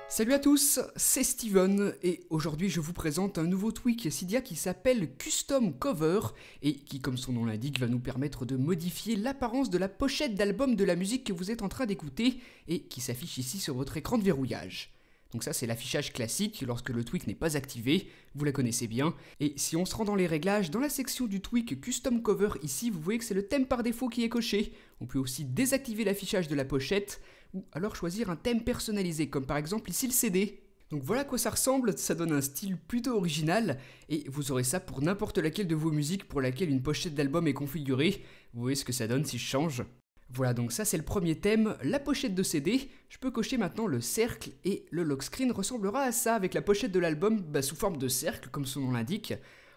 Salut à tous, c'est Steven et aujourd'hui je vous présente un nouveau tweak Cydia qui s'appelle Custom Cover et qui, comme son nom l'indique, va nous permettre de modifier l'apparence de la pochette d'album de la musique que vous êtes en train d'écouter et qui s'affiche ici sur votre écran de verrouillage. Donc ça c'est l'affichage classique lorsque le tweak n'est pas activé, vous la connaissez bien. Et si on se rend dans les réglages, dans la section du tweak Custom Cover ici, vous voyez que c'est le thème par défaut qui est coché. On peut aussi désactiver l'affichage de la pochette, ou alors choisir un thème personnalisé, comme par exemple ici le CD. Donc voilà à quoi ça ressemble, ça donne un style plutôt original, et vous aurez ça pour n'importe laquelle de vos musiques pour laquelle une pochette d'album est configurée. Vous voyez ce que ça donne si je change. Voilà, donc ça c'est le premier thème, la pochette de CD. Je peux cocher maintenant le cercle et le lock screen ressemblera à ça avec la pochette de l'album sous forme de cercle comme son nom l'indique.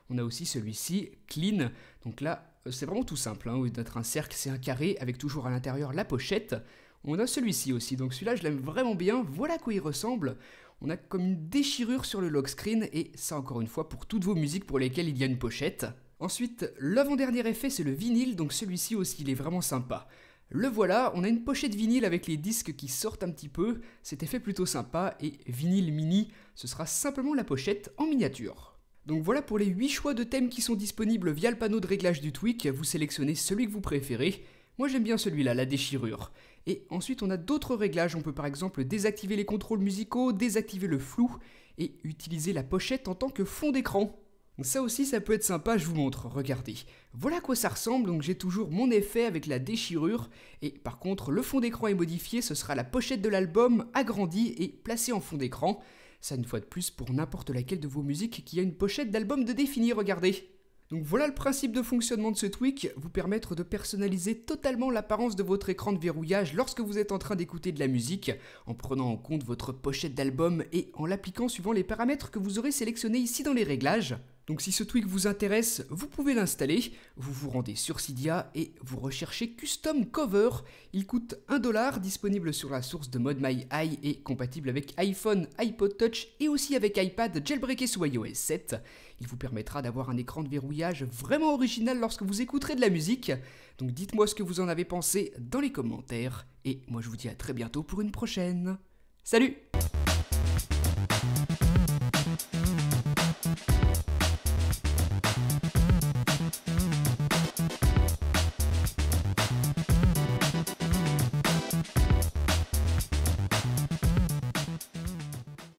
On a aussi celui-ci, clean, donc là c'est vraiment tout simple, au lieu d'être un cercle c'est un carré avec toujours à l'intérieur la pochette. On a celui-ci aussi, donc celui-là je l'aime vraiment bien, voilà à quoi il ressemble. On a comme une déchirure sur le lock screen et ça encore une fois pour toutes vos musiques pour lesquelles il y a une pochette. Ensuite, l'avant-dernier effet c'est le vinyle, donc celui-ci aussi il est vraiment sympa. Le voilà, on a une pochette vinyle avec les disques qui sortent un petit peu, cet effet plutôt sympa, et vinyle mini, ce sera simplement la pochette en miniature. Donc voilà pour les 8 choix de thèmes qui sont disponibles via le panneau de réglage du tweak, vous sélectionnez celui que vous préférez. Moi j'aime bien celui-là, la déchirure. Et ensuite on a d'autres réglages, on peut par exemple désactiver les contrôles musicaux, désactiver le flou, et utiliser la pochette en tant que fond d'écran. Ça aussi ça peut être sympa, je vous montre, regardez. Voilà à quoi ça ressemble, donc j'ai toujours mon effet avec la déchirure, et par contre le fond d'écran est modifié, ce sera la pochette de l'album agrandie et placée en fond d'écran. Ça une fois de plus pour n'importe laquelle de vos musiques qui a une pochette d'album de définir, regardez. Donc voilà le principe de fonctionnement de ce tweak, vous permettre de personnaliser totalement l'apparence de votre écran de verrouillage lorsque vous êtes en train d'écouter de la musique, en prenant en compte votre pochette d'album et en l'appliquant suivant les paramètres que vous aurez sélectionnés ici dans les réglages. Donc si ce tweak vous intéresse, vous pouvez l'installer, vous vous rendez sur Cydia et vous recherchez Custom Cover. Il coûte 1$, disponible sur la source de ModMyEye et compatible avec iPhone, iPod Touch et aussi avec iPad jailbreaké sous iOS 7. Il vous permettra d'avoir un écran de verrouillage vraiment original lorsque vous écouterez de la musique. Donc dites-moi ce que vous en avez pensé dans les commentaires et moi je vous dis à très bientôt pour une prochaine. Salut!